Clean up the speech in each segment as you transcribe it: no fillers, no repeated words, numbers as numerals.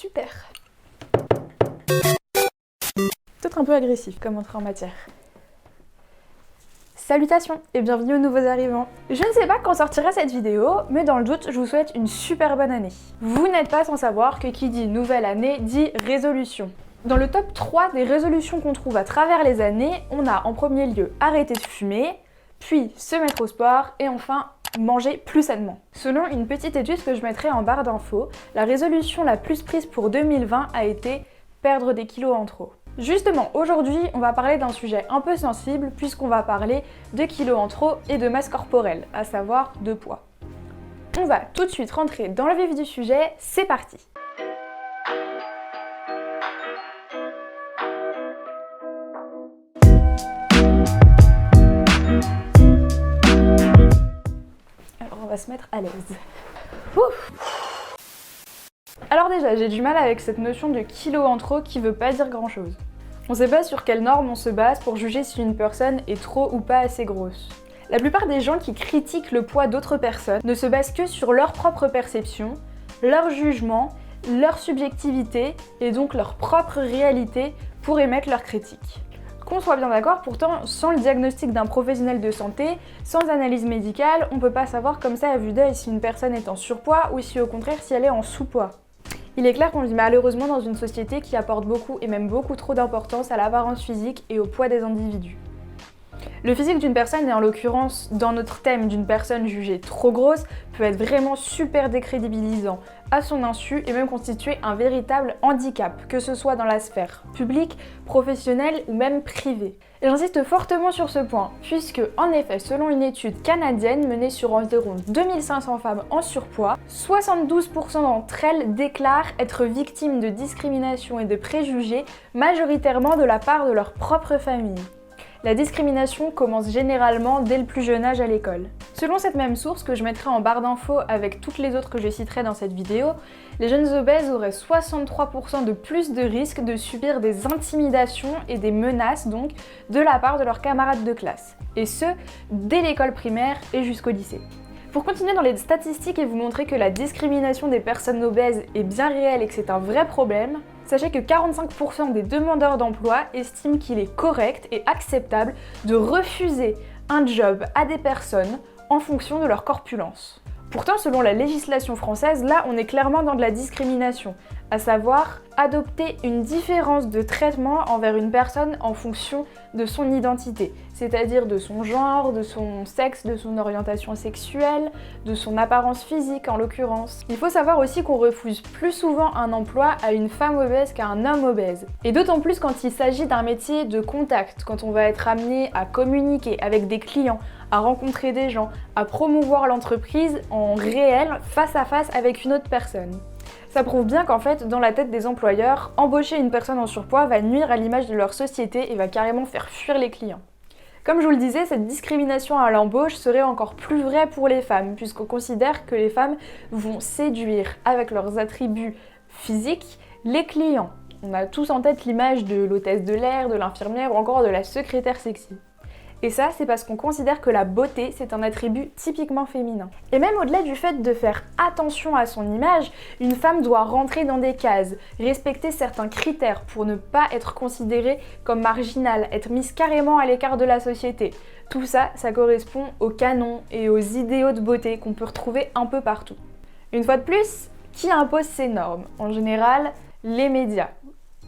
super. Peut-être un peu agressif comme entrée en matière. Salutations et bienvenue aux nouveaux arrivants. Je ne sais pas quand sortira cette vidéo, mais dans le doute, je vous souhaite une super bonne année. Vous n'êtes pas sans savoir que qui dit nouvelle année dit résolution. Dans le top 3 des résolutions qu'on trouve à travers les années, on a en premier lieu arrêter de fumer, puis se mettre au sport et enfin manger plus sainement. Selon une petite étude que je mettrai en barre d'infos, la résolution la plus prise pour 2020 a été perdre des kilos en trop. Justement, aujourd'hui, on va parler d'un sujet un peu sensible puisqu'on va parler de kilos en trop et de masse corporelle, à savoir de poids. On va tout de suite rentrer dans le vif du sujet, c'est parti! Alors on va se mettre à l'aise. Ouf. Alors déjà, j'ai du mal avec cette notion de kilos en trop qui veut pas dire grand chose. On sait pas sur quelles normes on se base pour juger si une personne est trop ou pas assez grosse. La plupart des gens qui critiquent le poids d'autres personnes ne se basent que sur leur propre perception, leur jugement, leur subjectivité et donc leur propre réalité pour émettre leurs critiques. Qu'on soit bien d'accord, pourtant, sans le diagnostic d'un professionnel de santé, sans analyse médicale, on peut pas savoir comme ça à vue d'œil si une personne est en surpoids ou si au contraire si elle est en sous-poids. Il est clair qu'on vit malheureusement dans une société qui apporte beaucoup et même beaucoup trop d'importance à l'apparence physique et au poids des individus. Le physique d'une personne, et en l'occurrence dans notre thème d'une personne jugée trop grosse, peut être vraiment super décrédibilisant à son insu et même constituer un véritable handicap, que ce soit dans la sphère publique, professionnelle ou même privée. Et j'insiste fortement sur ce point, puisque en effet, selon une étude canadienne menée sur environ 2500 femmes en surpoids, 72% d'entre elles déclarent être victimes de discrimination et de préjugés, majoritairement de la part de leur propre famille. La discrimination commence généralement dès le plus jeune âge à l'école. Selon cette même source, que je mettrai en barre d'infos avec toutes les autres que je citerai dans cette vidéo, les jeunes obèses auraient 63% de plus de risques de subir des intimidations et des menaces donc de la part de leurs camarades de classe. Et ce, dès l'école primaire et jusqu'au lycée. Pour continuer dans les statistiques et vous montrer que la discrimination des personnes obèses est bien réelle et que c'est un vrai problème, sachez que 45% des demandeurs d'emploi estiment qu'il est correct et acceptable de refuser un job à des personnes en fonction de leur corpulence. Pourtant, selon la législation française, là on est clairement dans de la discrimination, à savoir adopter une différence de traitement envers une personne en fonction de son identité, c'est-à-dire de son genre, de son sexe, de son orientation sexuelle, de son apparence physique en l'occurrence. Il faut savoir aussi qu'on refuse plus souvent un emploi à une femme obèse qu'à un homme obèse. Et d'autant plus quand il s'agit d'un métier de contact, quand on va être amené à communiquer avec des clients, à rencontrer des gens, à promouvoir l'entreprise en réel, face à face avec une autre personne. Ça prouve bien qu'en fait, dans la tête des employeurs, embaucher une personne en surpoids va nuire à l'image de leur société et va carrément faire fuir les clients. Comme je vous le disais, cette discrimination à l'embauche serait encore plus vraie pour les femmes, puisqu'on considère que les femmes vont séduire avec leurs attributs physiques les clients. On a tous en tête l'image de l'hôtesse de l'air, de l'infirmière ou encore de la secrétaire sexy. Et ça, c'est parce qu'on considère que la beauté, c'est un attribut typiquement féminin. Et même au-delà du fait de faire attention à son image, une femme doit rentrer dans des cases, respecter certains critères pour ne pas être considérée comme marginale, être mise carrément à l'écart de la société. Tout ça, ça correspond aux canons et aux idéaux de beauté qu'on peut retrouver un peu partout. Une fois de plus, qui impose ces normes? En général, les médias.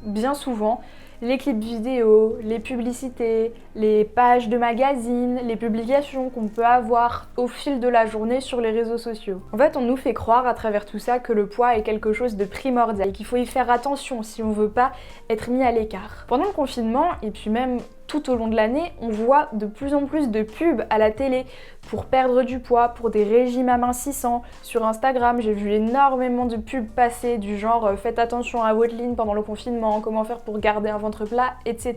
Bien souvent, les clips vidéo, les publicités, les pages de magazines, les publications qu'on peut avoir au fil de la journée sur les réseaux sociaux. En fait, on nous fait croire à travers tout ça que le poids est quelque chose de primordial et qu'il faut y faire attention si on veut pas être mis à l'écart. Pendant le confinement, et puis même tout au long de l'année, on voit de plus en plus de pubs à la télé pour perdre du poids, pour des régimes amincissants. Sur Instagram, j'ai vu énormément de pubs passer du genre faites attention à votre ligne pendant le confinement, comment faire pour garder un ventre plat, etc.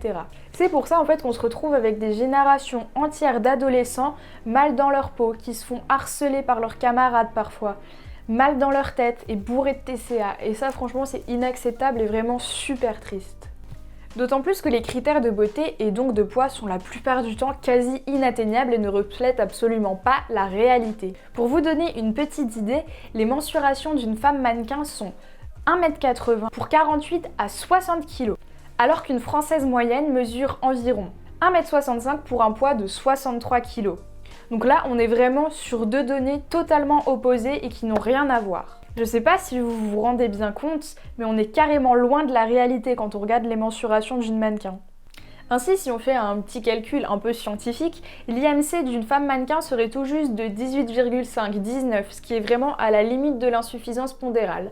C'est pour ça en fait qu'on se retrouve avec des générations entières d'adolescents mal dans leur peau, qui se font harceler par leurs camarades parfois, mal dans leur tête et bourrés de TCA. Et ça franchement c'est inacceptable et vraiment super triste. D'autant plus que les critères de beauté et donc de poids sont la plupart du temps quasi inatteignables et ne reflètent absolument pas la réalité. Pour vous donner une petite idée, les mensurations d'une femme mannequin sont 1,80 m pour 48 à 60 kg, alors qu'une Française moyenne mesure environ 1,65 m pour un poids de 63 kg. Donc là, on est vraiment sur deux données totalement opposées et qui n'ont rien à voir. Je sais pas si vous vous rendez bien compte, mais on est carrément loin de la réalité quand on regarde les mensurations d'une mannequin. Ainsi, si on fait un petit calcul un peu scientifique, l'IMC d'une femme mannequin serait tout juste de 18,5-19, ce qui est vraiment à la limite de l'insuffisance pondérale.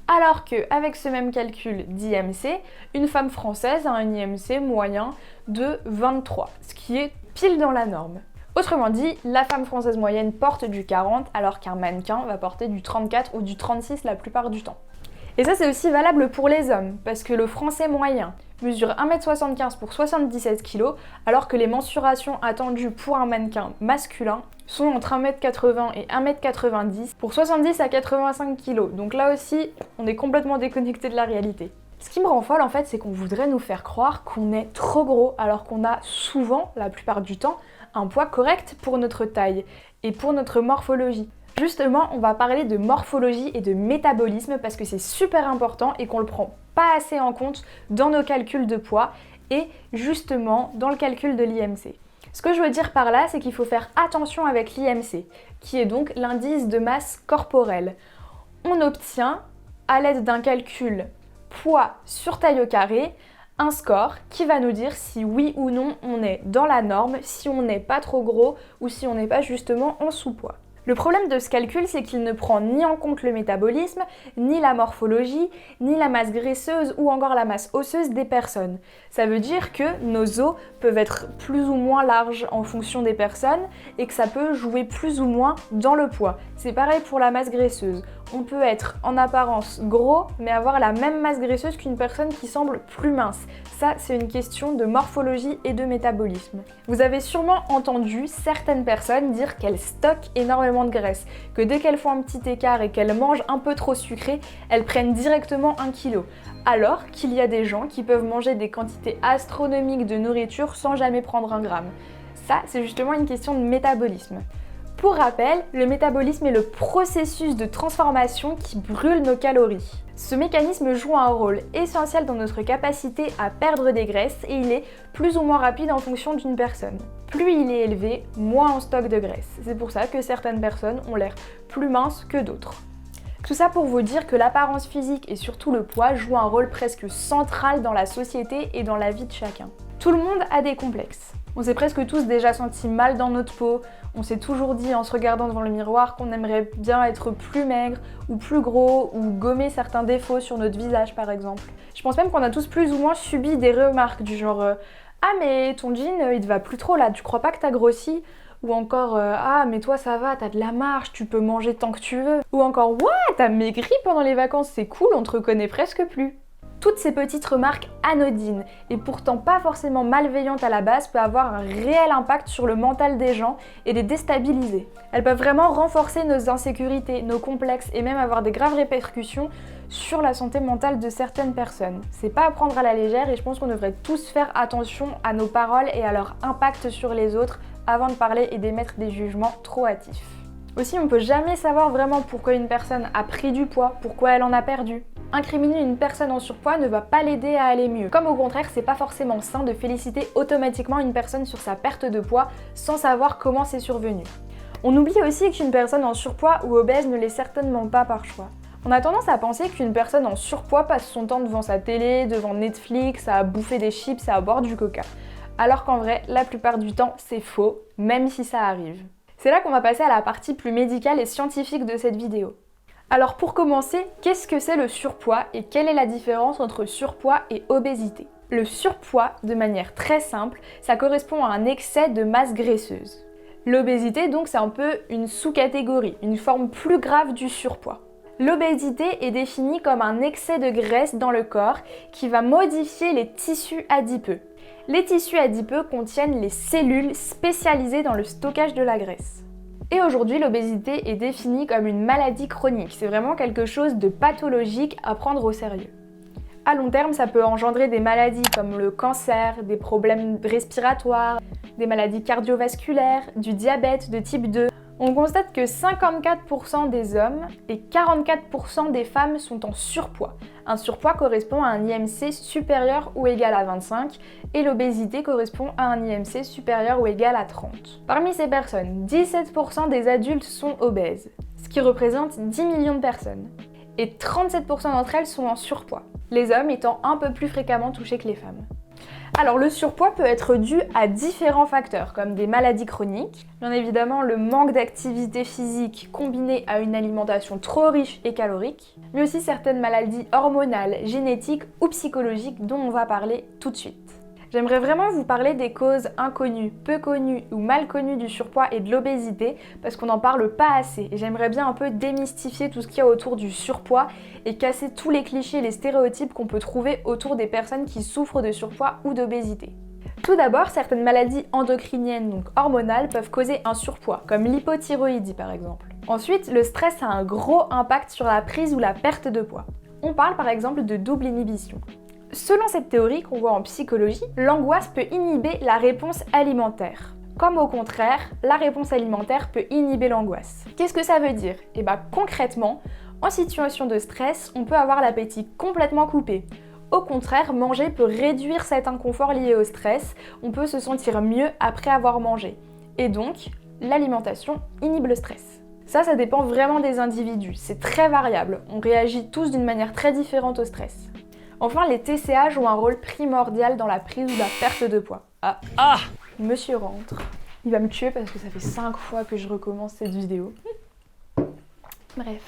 Alors qu'avec ce même calcul d'IMC, une femme française a un IMC moyen de 23, ce qui est pile dans la norme. Autrement dit, la femme française moyenne porte du 40 alors qu'un mannequin va porter du 34 ou du 36 la plupart du temps. Et ça c'est aussi valable pour les hommes, parce que le français moyen mesure 1,75 m pour 77 kg, alors que les mensurations attendues pour un mannequin masculin sont entre 1,80 m et 1,90 m pour 70 à 85 kg. Donc là aussi, on est complètement déconnecté de la réalité. Ce qui me rend folle en fait, c'est qu'on voudrait nous faire croire qu'on est trop gros, alors qu'on a souvent, la plupart du temps, un poids correct pour notre taille et pour notre morphologie. Justement, on va parler de morphologie et de métabolisme parce que c'est super important et qu'on le prend pas assez en compte dans nos calculs de poids et justement dans le calcul de l'IMC. Ce que je veux dire par là, c'est qu'il faut faire attention avec l'IMC, qui est donc l'indice de masse corporelle. On obtient, à l'aide d'un calcul poids sur taille au carré, un score qui va nous dire si oui ou non on est dans la norme, si on n'est pas trop gros ou si on n'est pas justement en sous-poids. Le problème de ce calcul, c'est qu'il ne prend ni en compte le métabolisme, ni la morphologie, ni la masse graisseuse ou encore la masse osseuse des personnes. Ça veut dire que nos os peuvent être plus ou moins larges en fonction des personnes et que ça peut jouer plus ou moins dans le poids. C'est pareil pour la masse graisseuse. On peut être en apparence gros, mais avoir la même masse graisseuse qu'une personne qui semble plus mince. Ça, c'est une question de morphologie et de métabolisme. Vous avez sûrement entendu certaines personnes dire qu'elles stockent énormément de graisse, que dès qu'elles font un petit écart et qu'elles mangent un peu trop sucré, elles prennent directement 1 kg. Alors qu'il y a des gens qui peuvent manger des quantités astronomiques de nourriture sans jamais prendre un gramme. Ça, c'est justement une question de métabolisme. Pour rappel, le métabolisme est le processus de transformation qui brûle nos calories. Ce mécanisme joue un rôle essentiel dans notre capacité à perdre des graisses et il est plus ou moins rapide en fonction d'une personne. Plus il est élevé, moins on stocke de graisse. C'est pour ça que certaines personnes ont l'air plus minces que d'autres. Tout ça pour vous dire que l'apparence physique et surtout le poids jouent un rôle presque central dans la société et dans la vie de chacun. Tout le monde a des complexes. On s'est presque tous déjà senti mal dans notre peau, on s'est toujours dit en se regardant devant le miroir qu'on aimerait bien être plus maigre ou plus gros ou gommer certains défauts sur notre visage par exemple. Je pense même qu'on a tous plus ou moins subi des remarques du genre ah mais ton jean il te va plus trop là, tu crois pas que t'as grossi ? Ou encore ah mais toi ça va, t'as de la marge, tu peux manger tant que tu veux. Ou encore ouah t'as maigri pendant les vacances, c'est cool, on te reconnaît presque plus. Toutes ces petites remarques anodines et pourtant pas forcément malveillantes à la base peuvent avoir un réel impact sur le mental des gens et les déstabiliser. Elles peuvent vraiment renforcer nos insécurités, nos complexes et même avoir des graves répercussions sur la santé mentale de certaines personnes. C'est pas à prendre à la légère et je pense qu'on devrait tous faire attention à nos paroles et à leur impact sur les autres avant de parler et d'émettre des jugements trop hâtifs. Aussi, on peut jamais savoir vraiment pourquoi une personne a pris du poids, pourquoi elle en a perdu. Incriminer une personne en surpoids ne va pas l'aider à aller mieux. Comme au contraire, c'est pas forcément sain de féliciter automatiquement une personne sur sa perte de poids sans savoir comment c'est survenu. On oublie aussi qu'une personne en surpoids ou obèse ne l'est certainement pas par choix. On a tendance à penser qu'une personne en surpoids passe son temps devant sa télé, devant Netflix, à bouffer des chips, à boire du coca. Alors qu'en vrai, la plupart du temps, c'est faux, même si ça arrive. C'est là qu'on va passer à la partie plus médicale et scientifique de cette vidéo. Alors pour commencer, qu'est-ce que c'est le surpoids et quelle est la différence entre surpoids et obésité ? Le surpoids, de manière très simple, ça correspond à un excès de masse graisseuse. L'obésité, donc, c'est un peu une sous-catégorie, une forme plus grave du surpoids. L'obésité est définie comme un excès de graisse dans le corps qui va modifier les tissus adipeux. Les tissus adipeux contiennent les cellules spécialisées dans le stockage de la graisse. Et aujourd'hui, l'obésité est définie comme une maladie chronique. C'est vraiment quelque chose de pathologique à prendre au sérieux. À long terme, ça peut engendrer des maladies comme le cancer, des problèmes respiratoires, des maladies cardiovasculaires, du diabète de type 2, On constate que 54% des hommes et 44% des femmes sont en surpoids. Un surpoids correspond à un IMC supérieur ou égal à 25 et l'obésité correspond à un IMC supérieur ou égal à 30. Parmi ces personnes, 17% des adultes sont obèses, ce qui représente 10 millions de personnes. Et 37% d'entre elles sont en surpoids, les hommes étant un peu plus fréquemment touchés que les femmes. Alors le surpoids peut être dû à différents facteurs, comme des maladies chroniques, bien évidemment le manque d'activité physique combiné à une alimentation trop riche et calorique, mais aussi certaines maladies hormonales, génétiques ou psychologiques dont on va parler tout de suite. J'aimerais vraiment vous parler des causes inconnues, peu connues ou mal connues du surpoids et de l'obésité parce qu'on n'en parle pas assez et j'aimerais bien un peu démystifier tout ce qu'il y a autour du surpoids et casser tous les clichés et les stéréotypes qu'on peut trouver autour des personnes qui souffrent de surpoids ou d'obésité. Tout d'abord, certaines maladies endocriniennes, donc hormonales, peuvent causer un surpoids, comme l'hypothyroïdie par exemple. Ensuite, le stress a un gros impact sur la prise ou la perte de poids. On parle par exemple de double inhibition. Selon cette théorie qu'on voit en psychologie, l'angoisse peut inhiber la réponse alimentaire. Comme au contraire, la réponse alimentaire peut inhiber l'angoisse. Qu'est-ce que ça veut dire ? Concrètement, en situation de stress, on peut avoir l'appétit complètement coupé. Au contraire, manger peut réduire cet inconfort lié au stress, on peut se sentir mieux après avoir mangé. Et donc, l'alimentation inhibe le stress. Ça dépend vraiment des individus, c'est très variable, on réagit tous d'une manière très différente au stress. Enfin, les TCA jouent un rôle primordial dans la prise ou la perte de poids. Monsieur rentre. Il va me tuer parce que ça fait 5 fois que je recommence cette vidéo. Bref.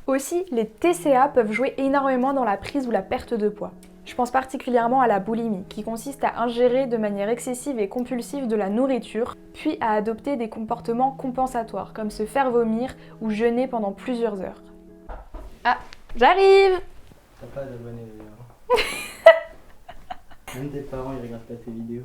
Aussi, les TCA peuvent jouer énormément dans la prise ou la perte de poids. Je pense particulièrement à la boulimie, qui consiste à ingérer de manière excessive et compulsive de la nourriture, puis à adopter des comportements compensatoires, comme se faire vomir ou jeûner pendant plusieurs heures. J'arrive! T'as pas d'abonnés d'ailleurs. Même tes parents ils regardent pas tes vidéos.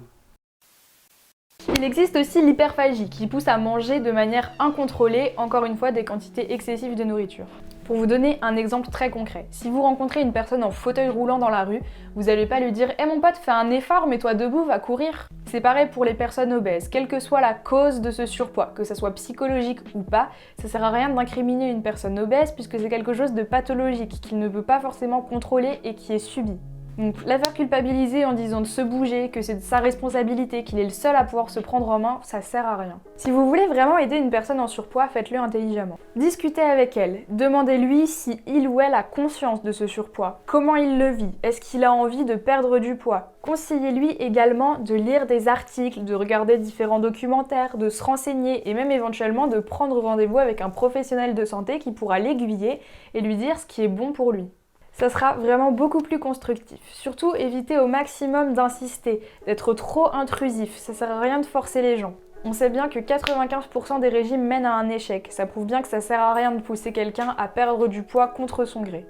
Il existe aussi l'hyperphagie qui pousse à manger de manière incontrôlée, encore une fois des quantités excessives de nourriture. Pour vous donner un exemple très concret, si vous rencontrez une personne en fauteuil roulant dans la rue, vous n'allez pas lui dire « Eh mon pote, fais un effort, mets-toi debout, va courir !» C'est pareil pour les personnes obèses, quelle que soit la cause de ce surpoids, que ça soit psychologique ou pas, ça sert à rien d'incriminer une personne obèse puisque c'est quelque chose de pathologique qu'il ne peut pas forcément contrôler et qui est subi. Donc la faire culpabiliser en disant de se bouger, que c'est de sa responsabilité, qu'il est le seul à pouvoir se prendre en main, ça sert à rien. Si vous voulez vraiment aider une personne en surpoids, faites-le intelligemment. Discutez avec elle, demandez-lui si il ou elle a conscience de ce surpoids, comment il le vit, est-ce qu'il a envie de perdre du poids. Conseillez-lui également de lire des articles, de regarder différents documentaires, de se renseigner et même éventuellement de prendre rendez-vous avec un professionnel de santé qui pourra l'aiguiller et lui dire ce qui est bon pour lui. Ça sera vraiment beaucoup plus constructif. Surtout, évitez au maximum d'insister, d'être trop intrusif, ça sert à rien de forcer les gens. On sait bien que 95% des régimes mènent à un échec, ça prouve bien que ça sert à rien de pousser quelqu'un à perdre du poids contre son gré.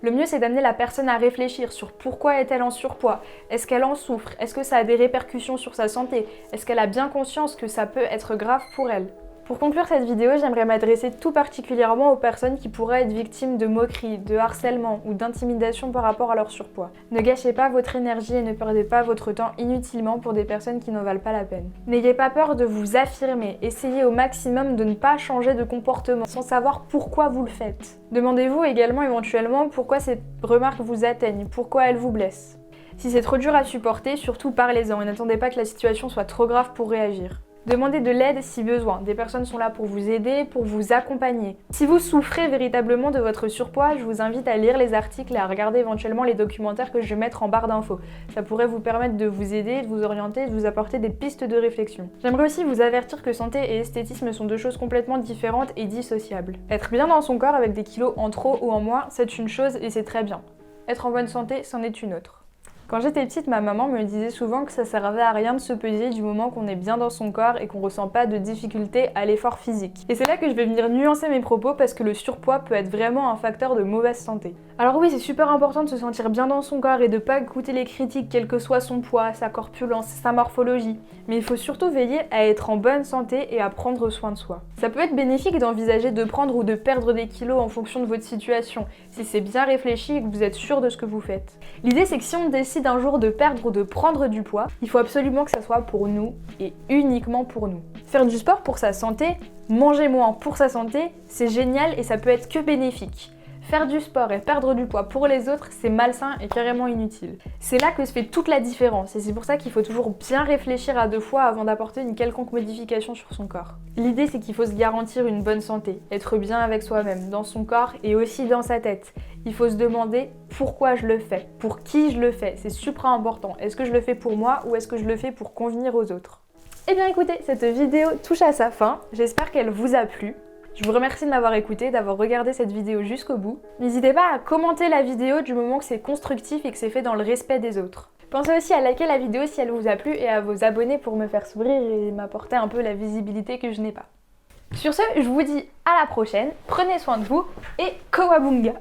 Le mieux c'est d'amener la personne à réfléchir sur pourquoi est-elle en surpoids, est-ce qu'elle en souffre, est-ce que ça a des répercussions sur sa santé, est-ce qu'elle a bien conscience que ça peut être grave pour elle. Pour conclure cette vidéo, j'aimerais m'adresser tout particulièrement aux personnes qui pourraient être victimes de moqueries, de harcèlement ou d'intimidation par rapport à leur surpoids. Ne gâchez pas votre énergie et ne perdez pas votre temps inutilement pour des personnes qui n'en valent pas la peine. N'ayez pas peur de vous affirmer, essayez au maximum de ne pas changer de comportement sans savoir pourquoi vous le faites. Demandez-vous également éventuellement pourquoi ces remarques vous atteignent, pourquoi elles vous blessent. Si c'est trop dur à supporter, surtout parlez-en et n'attendez pas que la situation soit trop grave pour réagir. Demandez de l'aide si besoin, des personnes sont là pour vous aider, pour vous accompagner. Si vous souffrez véritablement de votre surpoids, je vous invite à lire les articles et à regarder éventuellement les documentaires que je vais mettre en barre d'infos. Ça pourrait vous permettre de vous aider, de vous orienter, de vous apporter des pistes de réflexion. J'aimerais aussi vous avertir que santé et esthétisme sont deux choses complètement différentes et dissociables. Être bien dans son corps avec des kilos en trop ou en moins, c'est une chose et c'est très bien. Être en bonne santé, c'en est une autre. Quand j'étais petite, ma maman me disait souvent que ça servait à rien de se peser du moment qu'on est bien dans son corps et qu'on ressent pas de difficulté à l'effort physique. Et c'est là que je vais venir nuancer mes propos parce que le surpoids peut être vraiment un facteur de mauvaise santé. Alors oui, c'est super important de se sentir bien dans son corps et de pas écouter les critiques quel que soit son poids, sa corpulence, sa morphologie. Mais il faut surtout veiller à être en bonne santé et à prendre soin de soi. Ça peut être bénéfique d'envisager de prendre ou de perdre des kilos en fonction de votre situation, si c'est bien réfléchi et que vous êtes sûr de ce que vous faites. L'idée c'est que si on décide décide un jour de perdre ou de prendre du poids, il faut absolument que ça soit pour nous et uniquement pour nous. Faire du sport pour sa santé, manger moins pour sa santé, c'est génial et ça peut être que bénéfique. Faire du sport et perdre du poids pour les autres, c'est malsain et carrément inutile. C'est là que se fait toute la différence et c'est pour ça qu'il faut toujours bien réfléchir à 2 fois avant d'apporter une quelconque modification sur son corps. L'idée, c'est qu'il faut se garantir une bonne santé, être bien avec soi-même, dans son corps et aussi dans sa tête. Il faut se demander pourquoi je le fais, pour qui je le fais, c'est super important. Est-ce que je le fais pour moi ou est-ce que je le fais pour convenir aux autres? Eh bien écoutez, cette vidéo touche à sa fin, j'espère qu'elle vous a plu. Je vous remercie de m'avoir écouté, d'avoir regardé cette vidéo jusqu'au bout. N'hésitez pas à commenter la vidéo du moment que c'est constructif et que c'est fait dans le respect des autres. Pensez aussi à liker la vidéo si elle vous a plu et à vous abonner pour me faire sourire et m'apporter un peu la visibilité que je n'ai pas. Sur ce, je vous dis à la prochaine, prenez soin de vous et Kowabunga!